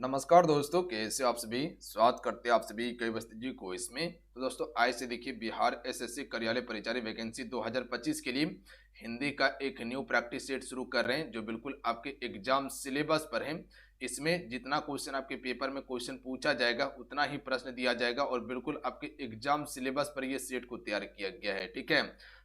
नमस्कार दोस्तों, कैसे हो आप सभी। स्वागत करते हैं आप सभी कई वस्तु जी को इसमें। तो दोस्तों आज से देखिए बिहार एसएससी कार्यालय परिचारी वैकेंसी 2025 के लिए हिंदी का एक न्यू प्रैक्टिस सेट शुरू कर रहे हैं जो बिल्कुल आपके एग्जाम सिलेबस पर है। इसमें जितना क्वेश्चन आपके पेपर में क्वेश्चन पूछा जाएगा उतना ही प्रश्न दिया जाएगा और बिल्कुल आपके एग्जाम सिलेबस पर यह सेट को तैयार किया गया है। ठीक है,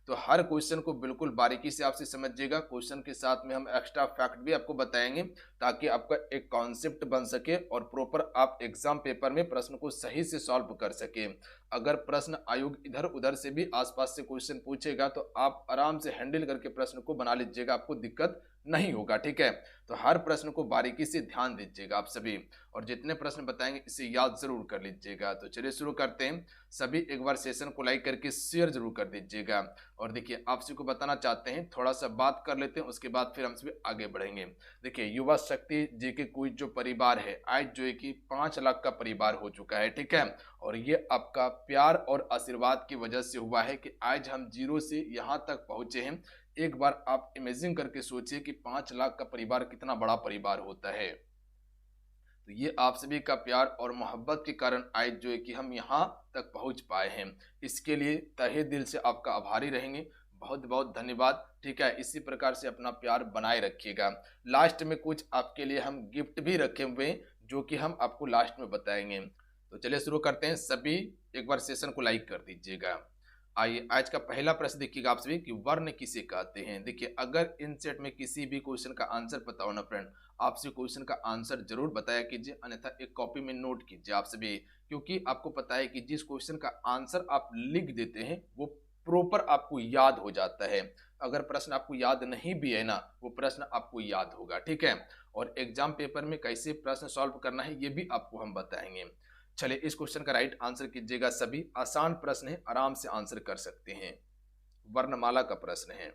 तो हर क्वेश्चन को बिल्कुल बारीकी से आपसे समझिएगा। क्वेश्चन के साथ में हम एक्स्ट्रा फैक्ट भी आपको बताएंगे ताकि आपका एक कॉन्सेप्ट बन सके और प्रॉपर आप एग्जाम पेपर में प्रश्न को सही से सॉल्व कर सके। अगर प्रश्न आयोग इधर उधर से भी आसपास से क्वेश्चन पूछेगा तो आप आराम से हैंडल करके प्रश्न को बना लीजिएगा, आपको दिक्कत नहीं होगा। ठीक है, तो हर प्रश्न को बारीकी से ध्यान दीजिएगा आप सभी, और जितने प्रश्न बताएंगे इसे याद जरूर कर लीजिएगा। तो चलिए शुरू करते हैं। सभी एक बार सेशन को लाइक करके शेयर जरूर कर दीजिएगा। और देखिए आपसे को बताना चाहते हैं, थोड़ा सा बात कर लेते हैं, उसके बाद फिर हम सभी आगे बढ़ेंगे। देखिए युवा शक्ति जी के क्विज जो परिवार है आज जो है कि 5 लाख का परिवार हो चुका है। ठीक है, और ये आपका प्यार और आशीर्वाद की वजह से हुआ है कि आज हम जीरो से यहाँ तक पहुंचे हैं। एक बार आप इमेजिन करके सोचिए कि 5 लाख का परिवार कितना बड़ा परिवार होता है। तो ये आप सभी का प्यार और मोहब्बत के कारण आज जो है कि हम यहाँ तक पहुँच पाए हैं। इसके लिए तहे दिल से आपका आभारी रहेंगे। बहुत बहुत धन्यवाद। ठीक है, इसी प्रकार से अपना प्यार बनाए रखिएगा। लास्ट में कुछ आपके लिए हम गिफ्ट भी रखे हुए हैं जो कि हम आपको लास्ट में बताएंगे। तो चलिए शुरू करते हैं। सभी एक बार सेशन को लाइक कर दीजिएगा। आइए आज का पहला प्रश्न देखिएगा आप सभी कि वर्ण किसे कहते हैं। देखिए अगर इन सेट में किसी भी क्वेश्चन का आंसर पता हो ना फ्रेंड, आपसे क्वेश्चन का आंसर जरूर बताया कीजिए, अन्यथा एक कॉपी में नोट कीजिए आप सभी। क्योंकि आपको पता है कि जिस क्वेश्चन का आंसर आप लिख देते हैं वो प्रॉपर आपको याद हो जाता है। अगर प्रश्न आपको याद नहीं भी है ना, वो प्रश्न आपको याद होगा। ठीक है, और एग्जाम पेपर में कैसे प्रश्न सॉल्व करना है ये भी आपको हम बताएंगे। चलिए इस क्वेश्चन का राइट आंसर कीजिएगा। सभी आसान प्रश्न है, आराम से आंसर कर सकते हैं। वर्णमाला का प्रश्न है,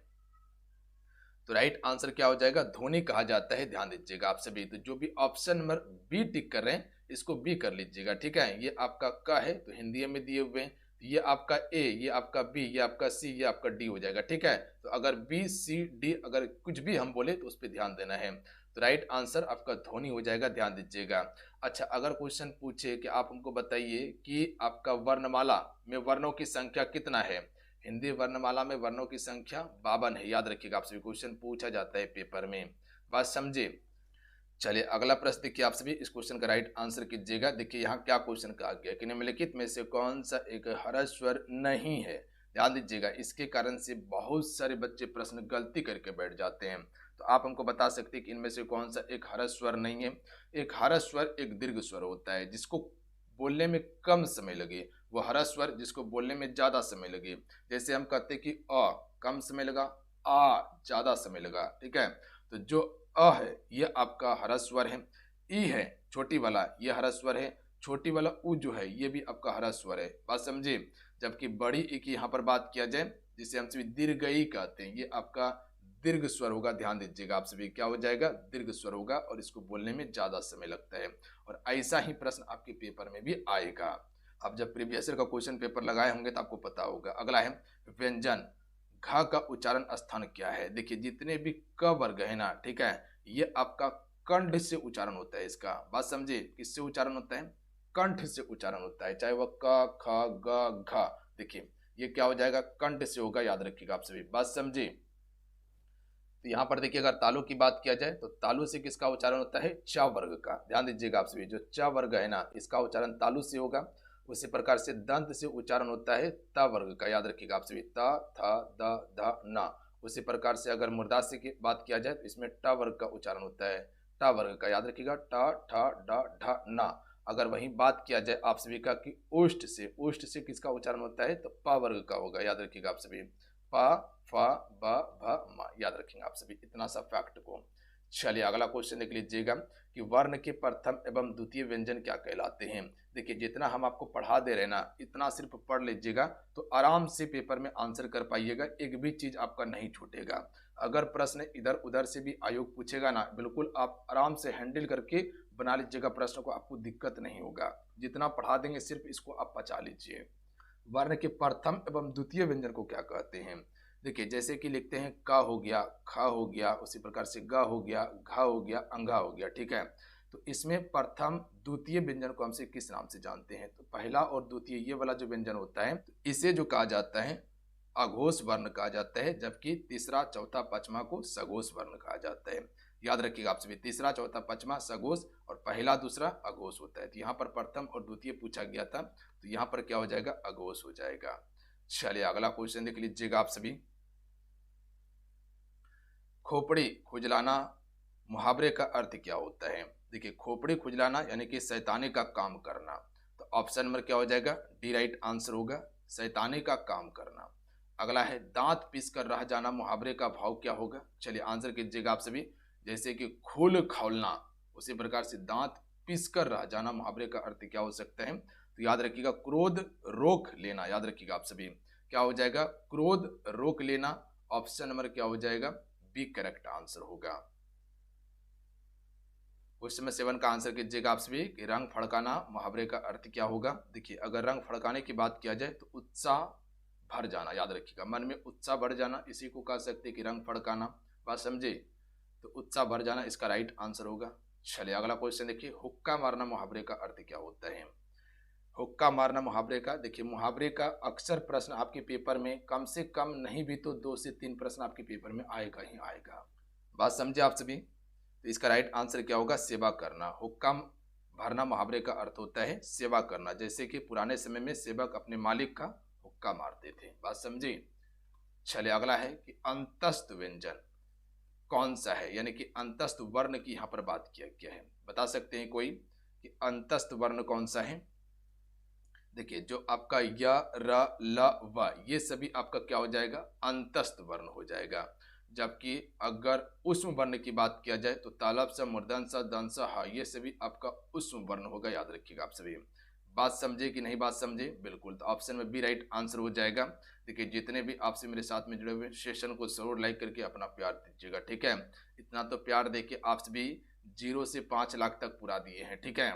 तो राइट आंसर क्या हो जाएगा? ध्वनि कहा जाता है। ध्यान दीजिएगा आप सभी। तो जो भी ऑप्शन नंबर बी टिक कर रहे हैं इसको बी कर लीजिएगा। ठीक है, ये आपका क है तो हिंदी में दिए हुए हैं, तो ये आपका ए, ये आपका बी, ये आपका सी, ये आपका डी हो जाएगा। ठीक है, तो अगर बी सी डी अगर कुछ भी हम बोले तो उस पर ध्यान देना है। तो राइट आंसर आपका ध्वनि हो जाएगा, ध्यान दीजिएगा। अच्छा, अगर क्वेश्चन पूछे कि आप हमको बताइए कि आपका वर्णमाला में वर्णों की संख्या कितना है। हिंदी वर्णमाला में वर्णों की संख्या 52 है। याद रखिएगा, आपसे क्वेश्चन पूछा जाता है पेपर में। बात समझे। चलिए अगला प्रश्न देखिए आप सभी, इस क्वेश्चन का राइट आंसर कीजिएगा। देखिए यहाँ क्या क्वेश्चन कहा गया कि निम्नलिखित में से कौन सा एक ह्रस्व स्वर नहीं है। ध्यान दीजिएगा, इसके कारण से बहुत सारे बच्चे प्रश्न गलती करके बैठ जाते हैं। तो आप हमको बता सकते हैं कि इनमें से कौन सा एक ह्रस्व स्वर नहीं है। एक ह्रस्व स्वर एक दीर्घ स्वर होता है जिसको बोलने में कम समय लगे, वो ह्रस्व स्वर जिसको बोलने में ज्यादा समय लगे। जैसे हम कहते हैं कि अ कम समय लगा, आ ज्यादा समय लगा। ठीक है, तो जो अ है ये आपका ह्रस्व स्वर है। ई है छोटी वाला, ये ह्रस्व स्वर है। छोटी वाला उ जो है ये भी आपका ह्रस्व स्वर है। बात समझे। जबकि बड़ी ई की यहाँ पर बात किया जाए जिसे हम सभी दीर्घ ई कहते हैं, ये आपका दीर्घ स्वर होगा। ध्यान दीजिएगा आप सभी, क्या हो जाएगा? दीर्घ स्वर होगा और इसको बोलने में ज्यादा समय लगता है। और ऐसा ही प्रश्न आपके पेपर में भी आएगा। अब जब प्रीवियस ईयर का क्वेश्चन पेपर लगाए होंगे तो आपको पता होगा। अगला है व्यंजन घ का उच्चारण स्थान क्या है। देखिए जितने भी क वर्ग है ना, ठीक है, ये आपका कंठ से उच्चारण होता है इसका। बात समझे, किससे उच्चारण होता है? कंठ से उच्चारण होता है, चाहे वह क ख ग घ। देखिए ये क्या हो जाएगा? कंठ से होगा, याद रखिएगा आप सभी। बात समझे। तो यहाँ पर देखिए अगर तालु की बात किया जाए तो तालु से किसका उच्चारण होता है? च वर्ग का। ध्यान दीजिएगा आप सभी, जो च वर्ग है ना इसका उच्चारण तालु से होगा। उसी प्रकार से दंत से उच्चारण होता है त वर्ग का। याद रखिएगा आप सभी, त थ द ध न। उसी प्रकार से अगर मुर्दासे की बात किया जाए तो इसमें ट वर्ग का उच्चारण होता है, ट वर्ग का। याद रखिएगा, ट ठ ड ढ न। अगर वहीं बात किया जाए आप सभी का कि ओष्ठ से किसका उच्चारण होता है? तो प वर्ग का होगा। याद रखिएगा आप सभी, प फ ब भ म। याद रखेंगे आप सभी इतना सा फैक्ट को। चलिए अगला क्वेश्चन देख लीजिएगा कि वर्ण के प्रथम एवं द्वितीय व्यंजन क्या कहलाते हैं। देखिए जितना हम आपको पढ़ा दे रहे हैं ना, इतना सिर्फ पढ़ लीजिएगा तो आराम से पेपर में आंसर कर पाइएगा। एक भी चीज आपका नहीं छूटेगा। अगर प्रश्न इधर उधर से भी आयोग पूछेगा ना, बिल्कुल आप आराम से हैंडल करके बना लीजिएगा प्रश्न को, आपको दिक्कत नहीं होगा। जितना पढ़ा देंगे सिर्फ इसको आप पचा लीजिए। वर्ण के प्रथम एवं द्वितीय व्यंजन को क्या कहते हैं? देखिए जैसे कि लिखते हैं क हो गया, ख हो गया, उसी प्रकार से ग हो गया, घ हो गया, अंघा हो गया। ठीक है, तो इसमें प्रथम द्वितीय व्यंजन को हमसे किस नाम से जानते हैं? तो पहला और द्वितीय ये वाला जो व्यंजन होता है, तो इसे जो कहा जाता है अघोष वर्ण कहा जाता है, जबकि तीसरा चौथा पांचवा को सघोष वर्ण कहा जाता है। याद रखिएगा आप सभी, तीसरा चौथा पांचवा सघोष और पहला दूसरा अघोष होता है। तो यहाँ पर प्रथम और द्वितीय पूछा गया था, तो यहाँ पर क्या हो जाएगा? अघोष हो जाएगा। चलिए अगला क्वेश्चन देख लीजिएगा आप सभी। खोपड़ी खुजलाना मुहावरे का अर्थ क्या होता है? देखिए, खोपड़ी खुजलाना यानी कि शैतानी का काम करना। तो ऑप्शन नंबर क्या हो जाएगा? डी राइट आंसर होगा, शैतानी का काम करना। अगला है दांत पीस कर रह जाना, मुहावरे का भाव क्या होगा? चलिए आंसर कीजिएगा आप सभी। जैसे कि खूल खौलना, उसी प्रकार से दांत पीस कर रह जाना, मुहावरे का अर्थ क्या हो सकता है? तो याद रखिएगा क्रोध रोक लेना। याद रखिएगा आप सभी, क्या हो जाएगा? क्रोध रोक लेना। ऑप्शन नंबर क्या हो जाएगा? बी करेक्ट आंसर होगा। क्वेश्चन नंबर 7 का आंसर कीजिएगा आप सभी कि रंग फड़काना मुहावरे का अर्थ क्या होगा? देखिए, अगर रंग फड़काने की बात किया जाए तो उत्साह भर जाना। याद रखिएगा, मन में उत्साह भर जाना, इसी को कह सकते हैं कि रंग फड़काना। बात समझे? तो उत्साह भर जाना इसका राइट आंसर होगा। चलिए अगला क्वेश्चन देखिए, हुक्का मारना मुहावरे का अर्थ क्या होता है? हुक्का मारना मुहावरे का, देखिए मुहावरे का अक्सर प्रश्न आपके पेपर में कम से कम नहीं भी तो 2 से 3 प्रश्न आपके पेपर में आएगा ही आएगा। बात समझे आप सभी? तो इसका राइट आंसर क्या होगा? सेवा करना। हुक्का भरना मुहावरे का अर्थ होता है सेवा करना, जैसे कि पुराने समय में सेवक अपने मालिक का हुक्का मारते थे। बात समझे? चलिए अगला है कि अंतस्थ व्यंजन कौन सा है, यानी कि अंतस्थ वर्ण की यहाँ पर बात किया गया है। बता सकते हैं कोई कि अंतस्थ वर्ण कौन सा है? देखिए, जो आपका य र ल व ये सभी आपका क्या हो जाएगा? अंतस्थ वर्ण हो जाएगा। जबकि अगर उष्म वर्ण की बात किया जाए तो तालब स मूर्धन स दंस ह ये सभी आपका उष्म वर्ण होगा। याद रखिएगा आप सभी। बात समझे कि नहीं? बात समझे? बिल्कुल। तो ऑप्शन में बी राइट आंसर हो जाएगा। देखिए, जितने भी आपसे मेरे साथ में जुड़े हुए सेशन को जरूर लाइक करके अपना प्यार दीजिएगा, ठीक है? इतना तो प्यार देके आप सभी 0 से 5 लाख तक पुरा दिए हैं, ठीक है?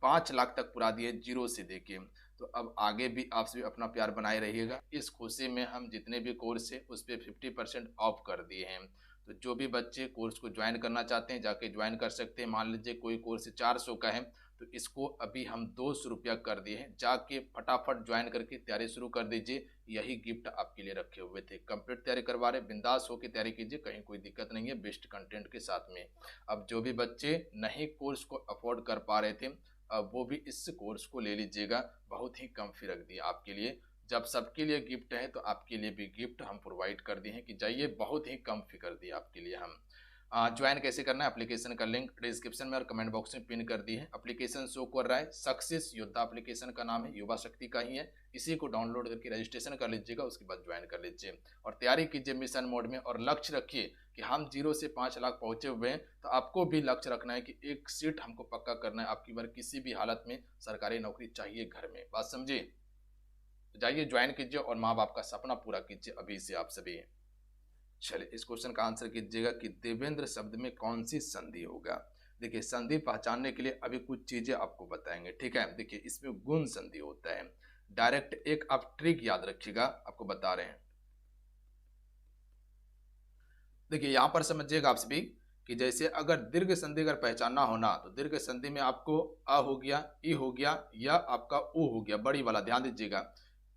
5 लाख तक पुरा दिए 0 से देके। तो अब आगे भी आप सभी अपना प्यार बनाए रहिएगा। इस खुशी में हम जितने भी कोर्स है उस पर 50% ऑफ कर दिए हैं। तो जो भी बच्चे कोर्स को ज्वाइन करना चाहते हैं जाके ज्वाइन कर सकते हैं। मान लीजिए कोई कोर्स 400 का है तो इसको अभी हम 200 रुपया कर दिए हैं। जाके फटाफट ज्वाइन करके तैयारी शुरू कर दीजिए। यही गिफ्ट आपके लिए रखे हुए थे। कंप्लीट तैयारी करवा रहे, बिंदास होकर तैयारी कीजिए, कहीं कोई दिक्कत नहीं है, बेस्ट कंटेंट के साथ में। अब जो भी बच्चे नहीं कोर्स को अफोर्ड कर पा रहे थे अब वो भी इस कोर्स को ले लीजिएगा। बहुत ही कम फी रख दिया आपके लिए। जब सबके लिए गिफ्ट है तो आपके लिए भी गिफ्ट हम प्रोवाइड कर दिए हैं कि जाइए, बहुत ही कम फी कर दिया आपके लिए हम। ज्वाइन कैसे करना है? एप्लीकेशन का लिंक डिस्क्रिप्शन में और कमेंट बॉक्स में पिन कर दी है। एप्लीकेशन शो कर रहा है, सक्सेस योद्धा एप्लीकेशन का नाम है, युवा शक्ति का ही है। इसी को डाउनलोड करके रजिस्ट्रेशन कर लीजिएगा, उसके बाद ज्वाइन कर लीजिए और तैयारी कीजिए मिशन मोड में। और लक्ष्य रखिए कि हम 0 से 5 लाख पहुंचे हुए हैं, तो आपको भी लक्ष्य रखना है कि एक सीट हमको पक्का करना है। आपकी बार किसी भी हालत में सरकारी नौकरी चाहिए घर में। बात समझिए? तो जाइए ज्वाइन कीजिए और माँ बाप का सपना पूरा कीजिए अभी से आप सभी। चलिए इस क्वेश्चन का आंसर कीजिएगा कि देवेंद्र शब्द में कौन सी संधि होगा? देखिए, संधि पहचानने के लिए अभी कुछ चीजें आपको बताएंगे, ठीक है? देखिए, इसमें गुण संधि होता है। डायरेक्ट एक आप ट्रिक याद रखिएगा, आपको बता रहे हैं। देखिए, यहां पर समझिएगा आप सभी कि जैसे अगर दीर्घ संधि अगर पहचानना होना तो दीर्घ संधि में आपको अ हो गया, ई हो गया या आपका उ हो गया, बड़ी वाला ध्यान दीजिएगा।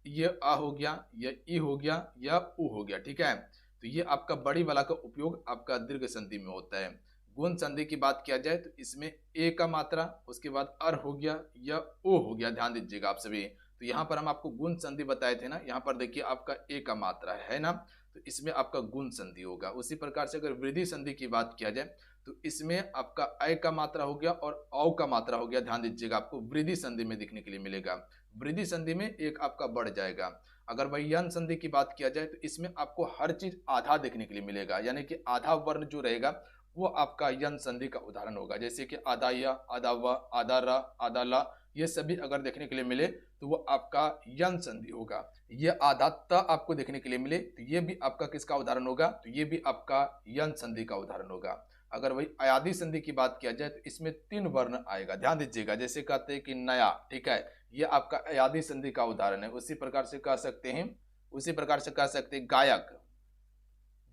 ये अ हो गया, ये ई हो गया या उ हो गया, ठीक है? तो ये आपका बड़ी वाला का उपयोग आपका दीर्घ संधि में होता है। गुण संधि की बात किया जाए तो इसमें ए का मात्रा, उसके बाद अर हो गया या ओ हो गया, ध्यान दीजिएगा आप सभी। तो यहाँ पर हम आपको गुण संधि बताए थे ना, यहाँ पर देखिए आपका ए का मात्रा है ना, तो इसमें आपका गुण संधि होगा। उसी प्रकार से अगर वृद्धि संधि की बात किया जाए तो इसमें आपका अय का मात्रा हो गया और औ का मात्रा हो गया, ध्यान दीजिएगा, आपको वृद्धि संधि में दिखने के लिए मिलेगा। वृद्धि संधि में एक आपका बढ़ जाएगा। अगर वही यन संधि की बात किया जाए तो इसमें आपको हर चीज आधा देखने के लिए मिलेगा, यानी कि आधा वर्ण जो रहेगा वो आपका यन संधि का उदाहरण होगा। जैसे कि आधा य, आधा व, आधा र, आधा ला, ये सभी अगर देखने के लिए मिले तो वो आपका यन संधि होगा। ये आधा त आपको देखने के लिए मिले तो ये भी आपका किसका उदाहरण होगा? तो ये भी आपका यन संधि का उदाहरण होगा। अगर वही अयादि संधि की बात किया जाए तो इसमें 3 वर्ण आएगा, ध्यान दीजिएगा। जैसे कहते हैं कि नया, ठीक है, ये आपका अयादि संधि का उदाहरण है। उसी प्रकार से कह सकते हैं गायक,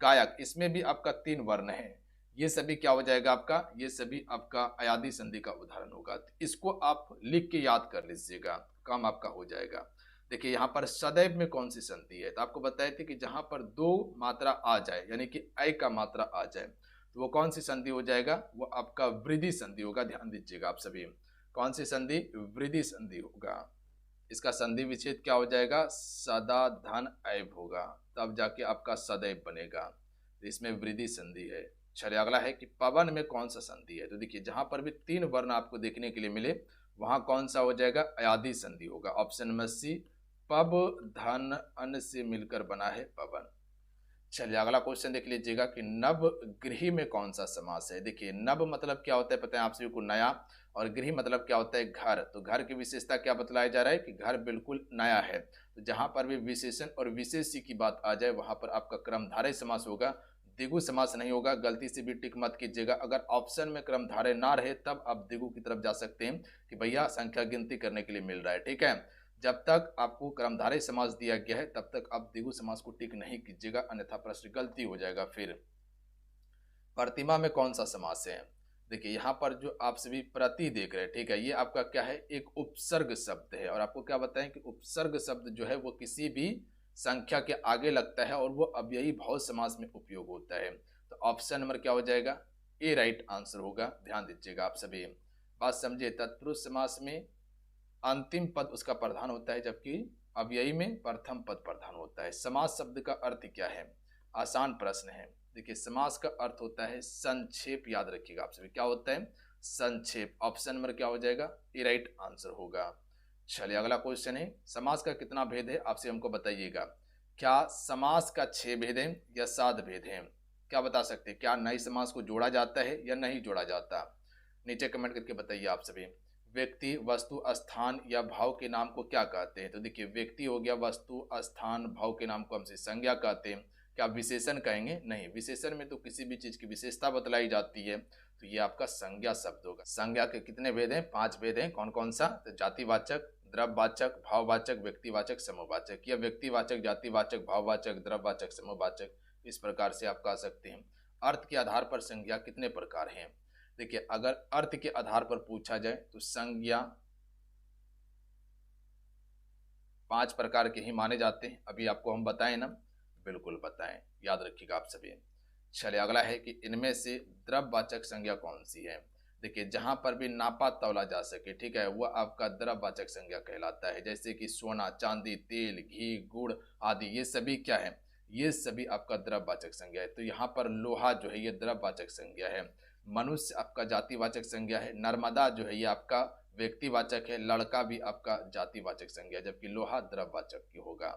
गायक, इसमें भी आपका 3 वर्ण है। ये सभी क्या हो जाएगा आपका, ये सभी आपका अयादी संधि का उदाहरण होगा। तो इसको आप लिख के याद कर लीजिएगा, काम आपका हो जाएगा। देखिए यहाँ पर सदैव में कौन सी संधि है, तो आपको बताए थे कि जहां पर दो मात्रा आ जाए यानी कि ऐ का मात्रा आ जाए तो वो कौन सी संधि हो जाएगा, वो आपका वृद्धि संधि होगा। ध्यान दीजिएगा आप सभी, कौन सी संधि, वृद्धि संधि होगा। इसका संधि विच्छेद क्या हो जाएगा, सदा धन ऐब होगा, तब जाके आपका सदैव बनेगा। तो इसमें वृद्धि संधि है। चलिए अगला है कि पवन में कौन सा संधि है। तो देखिए जहां पर भी तीन वर्ण आपको देखने के लिए मिले वहां कौन सा हो जाएगा, अयादी संधि होगा। ऑप्शन नंबर सी, पब धन अन्न से मिलकर बना है पवन। चलिए अगला क्वेश्चन देख लीजिएगा कि नवगृह में कौन सा समास है। देखिए नव मतलब क्या होता है पता है आप सभी को, नया, और गृह मतलब क्या होता है, घर। तो घर की विशेषता क्या बतलाया जा रहा है कि घर बिल्कुल नया है। तो जहां पर भी विशेषण और विशेषी की बात आ जाए वहां पर आपका क्रमधारय समास होगा, द्विगु समास नहीं होगा। गलती से भी टिक मत कीजिएगा, अगर ऑप्शन में क्रमधारय ना रहे तब आप द्विगु की तरफ जा सकते हैं कि भैया संख्या गिनती करने के लिए मिल रहा है, ठीक है। जब तक आपको क्रमधारय समास दिया गया है तब तक आप द्विगु समास को टिक नहीं कीजिएगा, अन्यथा प्रश्न गलती हो जाएगा। फिर प्रतिमा में कौन सा समास है। देखिए यहाँ पर जो आप सभी प्रति देख रहे हैं, ठीक है, ये आपका क्या है, एक उपसर्ग शब्द है। और आपको क्या बताएं कि उपसर्ग शब्द जो है वो किसी भी संख्या के आगे लगता है और वो अव्ययी भाव समास में उपयोग होता है। तो ऑप्शन नंबर क्या हो जाएगा, ए राइट आंसर होगा। ध्यान दीजिएगा आप सभी, बात समझिए। तत्पुरुष समास में अंतिम पद उसका प्रधान होता है जबकि अव्ययी में प्रथम पद प्रधान होता है। समास शब्द का अर्थ क्या है, आसान प्रश्न है। देखिए समास का अर्थ होता है संक्षेप, याद रखिएगा आप सभी, क्या होता है, संक्षेप। ऑप्शन नंबर क्या हो जाएगा, ए राइट आंसर होगा। चलिए अगला क्वेश्चन है, समास का कितना भेद है आपसे हमको बताइएगा। क्या समास का 6 भेद है या 7 भेद है, क्या बता सकते हैं। क्या नए समास को जोड़ा जाता है या नहीं जोड़ा जाता, नीचे कमेंट करके बताइए आप सभी। व्यक्ति, वस्तु, स्थान या भाव के नाम को क्या कहते हैं। तो देखिए व्यक्ति हो गया, वस्तु, स्थान, भाव के नाम को हम संज्ञा कहते हैं। क्या विशेषण कहेंगे, नहीं। विशेषण में तो किसी भी चीज की विशेषता बतलाई जाती है, तो ये आपका संज्ञा शब्द होगा। संज्ञा के कितने भेद हैं, 5 भेद हैं। कौन कौन सा, तो जातिवाचक, द्रव्यवाचक, भाववाचक, व्यक्तिवाचक, समूहवाचक। या व्यक्तिवाचक, जातिवाचक, भाववाचक, द्रव्यवाचक, समूहवाचक, इस प्रकार से आप कह सकते हैं। अर्थ के आधार पर संज्ञा कितने प्रकार हैं। देखिए अगर अर्थ के आधार पर पूछा जाए तो संज्ञा 5 प्रकार के ही माने जाते हैं। अभी आपको हम बताएं ना, बिल्कुल बताएं, याद रखिएगा आप सभी। चलिए अगला है कि इनमें से द्रव्यवाचक संज्ञा कौन सी है। देखिए जहां पर भी नापा तौला जा सके, ठीक है, वह आपका द्रव्यवाचक संज्ञा कहलाता है। जैसे कि सोना, चांदी, तेल, घी, गुड़ आदि, ये सभी क्या है, ये सभी आपका द्रव्यवाचक संज्ञा है। तो यहाँ पर लोहा जो है ये द्रव्यवाचक संज्ञा है। मनुष्य आपका जातिवाचक संज्ञा है। नर्मदा जो है ये आपका व्यक्तिवाचक है। लड़का भी आपका जातिवाचक संज्ञा, जबकि लोहा द्रव्यवाचक की होगा।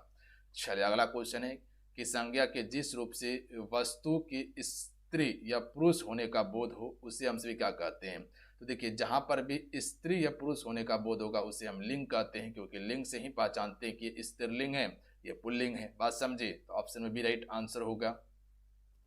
चलिए अगला क्वेश्चन है कि संज्ञा के जिस रूप से वस्तु की स्त्री या पुरुष होने का बोध हो उसे हम सभी क्या कहते हैं। तो देखिए जहां पर भी स्त्री या पुरुष होने का बोध होगा उसे हम लिंग कहते हैं, क्योंकि लिंग से ही पहचानते हैं कि ये स्त्रीलिंग है, ये पुल्लिंग है। बात समझे, तो ऑप्शन में बी राइट आंसर होगा।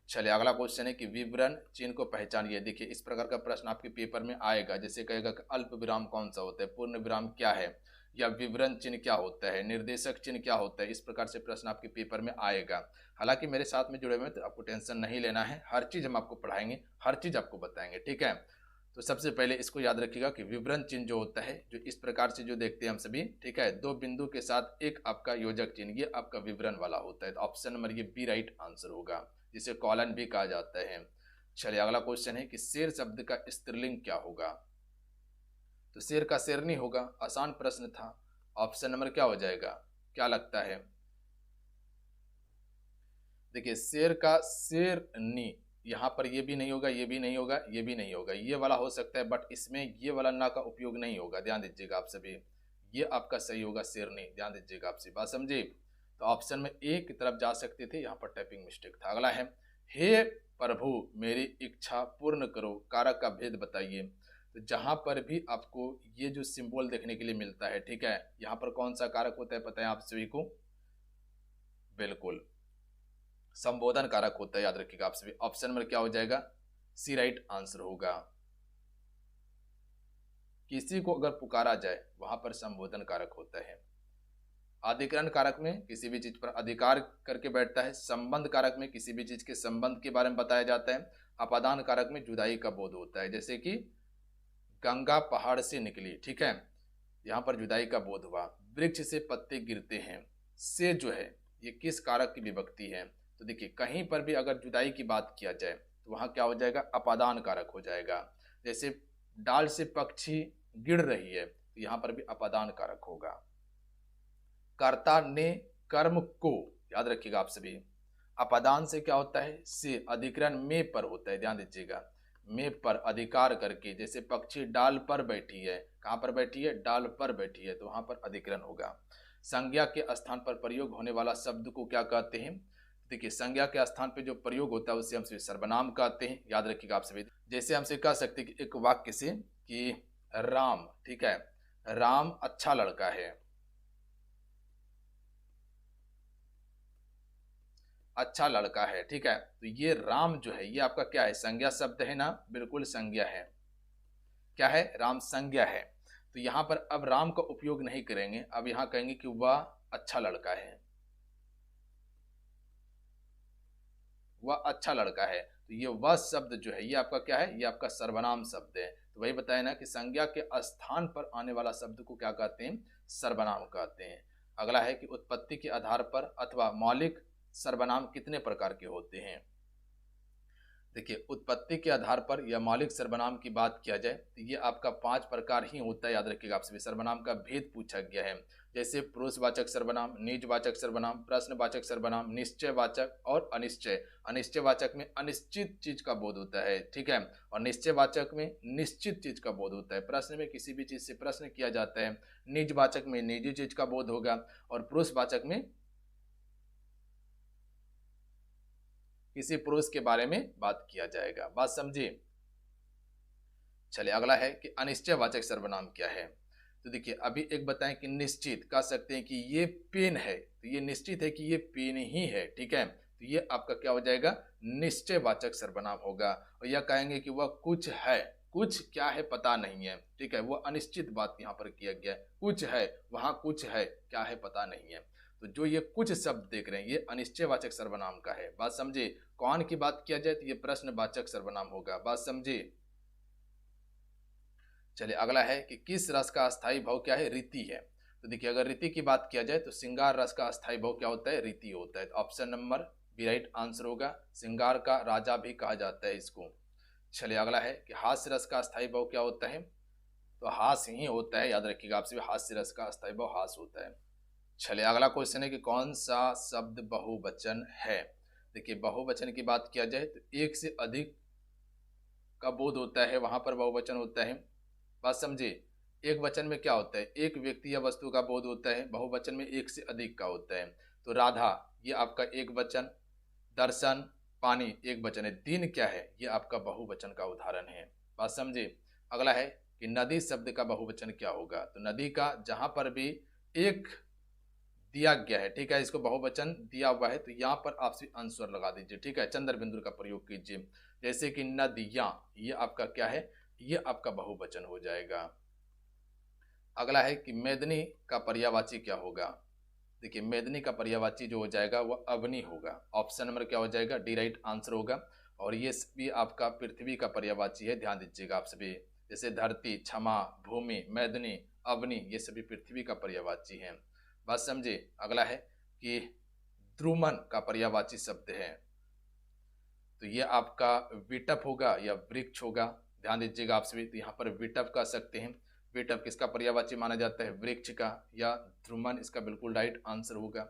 चलिए अगला क्वेश्चन है कि विवरण चिन्ह को पहचानिए। देखिए इस प्रकार का प्रश्न आपके पेपर में आएगा, जैसे कहेगा कि अल्प विराम कौन सा होता है, पूर्ण विराम क्या है, या विवरण चिन्ह क्या होता है, निर्देशक चिन्ह क्या होता है। इस प्रकार से प्रश्न आपके पेपर में आएगा। हालांकि मेरे साथ में जुड़े हुए हैं तो आपको टेंशन नहीं लेना है, हर चीज़ हम आपको पढ़ाएंगे, हर चीज़ आपको बताएंगे, ठीक है। तो सबसे पहले इसको याद रखिएगा कि विवरण चिन्ह जो होता है, जो इस प्रकार से जो देखते हैं हम सभी, ठीक है, 2 बिंदु के साथ एक आपका योजक चिन्ह, ये आपका विवरण वाला होता है। तो ऑप्शन नंबर ये बी राइट आंसर होगा, जिसे कॉलन भी कहा जाता है। चलिए अगला क्वेश्चन है कि शेर शब्द का स्त्रीलिंग क्या होगा। तो शेर का शेरनी होगा, आसान प्रश्न था। ऑप्शन नंबर क्या हो जाएगा, क्या लगता है। देखिए शेर का शेरनी, यहाँ पर ये भी नहीं होगा, ये भी नहीं होगा, ये भी नहीं होगा, ये वाला हो सकता है बट इसमें ये वाला ना का उपयोग नहीं होगा। ध्यान दीजिएगा आप सभी, ये आपका सही होगा शेरनी। ध्यान दीजिएगा आप सभी, बात समझे। तो ऑप्शन में ए की तरफ जा सकते थे, यहाँ पर टाइपिंग मिस्टेक था। अगला है, हे प्रभु मेरी इच्छा पूर्ण करो, कारक का भेद बताइए। तो जहां पर भी आपको ये जो सिंबल देखने के लिए मिलता है, ठीक है, यहाँ पर कौन सा कारक होता है पता है आप सभी को, बिल्कुल संबोधन कारक होता है, याद रखिएगा आप सभी। ऑप्शन नंबर क्या हो जाएगा, सी राइट आंसर होगा। किसी को अगर पुकारा जाए वहां पर संबोधन कारक होता है। अधिकरण कारक में किसी भी चीज पर अधिकार करके बैठता है। संबंध कारक में किसी भी चीज के संबंध के बारे में बताया जाता है। अपादान कारक में जुदाई का बोध होता है, जैसे कि गंगा पहाड़ से निकली, ठीक है, यहाँ पर जुदाई का बोध हुआ। वृक्ष से पत्ते गिरते हैं, से जो है ये किस कारक की विभक्ति है? तो देखिए कहीं पर भी अगर जुदाई की बात किया जाए तो वहाँ क्या हो जाएगा? अपादान कारक हो जाएगा। जैसे डाल से पक्षी गिर रही है तो यहाँ पर भी अपादान कारक होगा। कर्ता ने कर्म को, याद रखिएगा आप सभी, अपादान से क्या होता है? से, अधिकरण में पर होता है, ध्यान दीजिएगा, में पर अधिकार करके, जैसे पक्षी डाल पर बैठी है, कहाँ पर बैठी है? डाल पर बैठी है, तो वहां पर अधिकरण होगा। संज्ञा के स्थान पर प्रयोग होने वाला शब्द को क्या कहते हैं? देखिए संज्ञा के स्थान पे जो प्रयोग होता है उसे हम सर्वनाम कहते हैं, याद रखिएगा आप सभी। जैसे हमसे कह सकते हैं कि एक वाक्य से कि राम, ठीक है, राम अच्छा लड़का है, अच्छा लड़का है, ठीक है, तो ये राम जो है ये आपका क्या है? संज्ञा शब्द है ना, बिल्कुल संज्ञा है। क्या है? राम संज्ञा है। तो यहां पर अब राम का उपयोग नहीं करेंगे, अब यहां कहेंगे कि वह अच्छा लड़का है, वह अच्छा लड़का है। तो ये वह शब्द जो है ये आपका क्या है? ये आपका सर्वनाम शब्द है। तो वही बताया ना कि संज्ञा के स्थान पर आने वाला शब्द को क्या कहते हैं? सर्वनाम कहते हैं। अगला है कि उत्पत्ति के आधार पर अथवा मौलिक सर्वनाम कितने प्रकार के होते हैं? देखिए उत्पत्ति के आधार पर या मौलिक सर्वनाम की बात किया जाए तो ये आपका 5 प्रकार ही होता है, याद रखिएगा आप सभी। सर्वनाम का भेद पूछा गया है, जैसे पुरुषवाचक सर्वनाम, निजवाचक सर्वनाम, प्रश्नवाचक सर्वनाम, निश्चयवाचक और अनिश्चय। अनिश्चयवाचक में अनिश्चित चीज का बोध होता है, ठीक है, और निश्चयवाचक में निश्चित चीज का बोध होता है। प्रश्न में किसी भी चीज से प्रश्न किया जाता है। निजवाचक में निजी चीज का बोध होगा और पुरुषवाचक में किसी पुरुष के बारे में बात किया जाएगा। बात समझिए। चलिए अगला है कि अनिश्चयवाचक सर्वनाम क्या है? तो देखिए अभी एक बताएं कि निश्चित कह सकते हैं कि ये पेन है, तो ये निश्चित है कि ये पेन ही है, ठीक है, तो ये आपका क्या हो जाएगा? निश्चयवाचक सर्वनाम होगा। और यह कहेंगे कि वह कुछ है, कुछ क्या है पता नहीं है, ठीक है, वो अनिश्चित बात यहाँ पर किया गया है। कुछ है, वहां कुछ है, क्या है पता नहीं है। तो जो ये कुछ शब्द देख रहे हैं ये अनिश्चयवाचक सर्वनाम का है। बात समझे। कौन की बात किया जाए तो ये प्रश्नवाचक सर्वनाम होगा। बात समझे। चलिए अगला है कि किस रस का अस्थायी भाव क्या है? रीति है। तो देखिए अगर रीति की बात किया जाए तो श्रृंगार रस का अस्थायी भाव क्या होता है? रीति होता है। तो option number B right answer होगा। श्रृंगार का राजा भी कहा जाता है इसको। चलिए अगला है कि हास्य रस का अस्थायी भाव क्या होता है? तो हास्य ही होता है, याद रखिएगा आपसे, हास्य रस का अस्थायी भाव हास्य होता है। चलिए अगला क्वेश्चन है कि कौन सा शब्द बहुवचन है? देखिए बहुवचन की बात किया जाए तो एक से अधिक का बोध होता है, वहां पर बहुवचन होता है। बात समझे। एक वचन में क्या होता है? एक व्यक्ति या वस्तु का बोध होता है, बहुवचन में एक से अधिक का होता है। तो राधा ये आपका एक वचन, दर्शन, पानी एक वचन है, दिन क्या है? ये आपका बहुवचन का उदाहरण है। बात समझे। अगला है कि नदी शब्द का बहुवचन क्या होगा? तो नदी का जहां पर भी एक दिया गया है, ठीक है, इसको बहुवचन दिया हुआ है तो यहाँ पर आप सिर्फ आंसर लगा दीजिए, ठीक है, चंद्र बिंदु का प्रयोग कीजिए। जैसे कि नदियां, ये आपका क्या है? ये आपका बहुवचन हो जाएगा। अगला है कि मेदनी का पर्यायवाची क्या होगा? देखिए मेदनी का पर्यायवाची जो हो जाएगा वह अवनी होगा। ऑप्शन नंबर क्या हो जाएगा? डी राइट आंसर होगा। और ये भी आपका पृथ्वी का पर्यायवाची है, ध्यान दीजिएगा आप सभी। जैसे धरती, क्षमा, भूमि, मेदनी, अवनी ये सभी पृथ्वी का पर्यायवाची है। बात समझे। अगला है कि द्रुमन का पर्यायवाची शब्द है, तो ये आपका विटप होगा या वृक्ष होगा। ध्यान दीजिएगा आप सभी। तो यहाँ पर विटप कह सकते हैं। विटप किसका पर्यायवाची माना जाता है? वृक्ष का। या द्रुमन इसका बिल्कुल राइट आंसर होगा।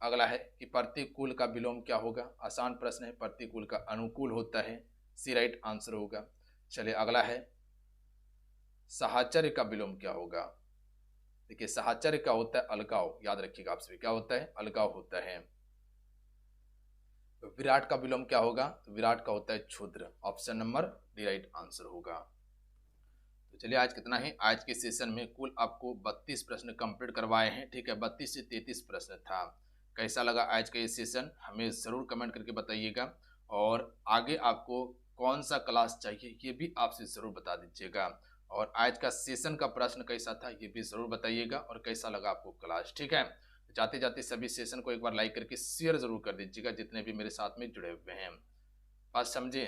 अगला है कि प्रतिकूल का विलोम क्या होगा? आसान प्रश्न है। प्रतिकूल का अनुकूल होता है, सी राइट आंसर होगा। चलिए अगला है साहचर्य का विलोम क्या होगा? देखिए साहचर्य का होता है अलगाव, याद रखिएगा आप सभी, क्या होता है? अलगाव होता है। तो विराट का विलोम क्या होगा? तो विराट का होता है क्षुद्र। Option number D right answer होगा। तो चलिए आज कितना है। आज के सेशन में कुल आपको 32 प्रश्न कंप्लीट करवाए हैं, ठीक है, 32 से 33 प्रश्न था। कैसा लगा आज का ये सेशन हमें ज़रूर कमेंट करके बताइएगा। और आगे आपको कौन सा क्लास चाहिए ये भी आपसे ज़रूर बता दीजिएगा। और आज का सेशन का प्रश्न कैसा था ये भी ज़रूर बताइएगा और कैसा लगा आपको क्लास, ठीक है। जाते जाते सभी सेशन को एक बार लाइक करके शेयर ज़रूर कर दीजिएगा जितने भी मेरे साथ में जुड़े हुए हैं। बात समझे।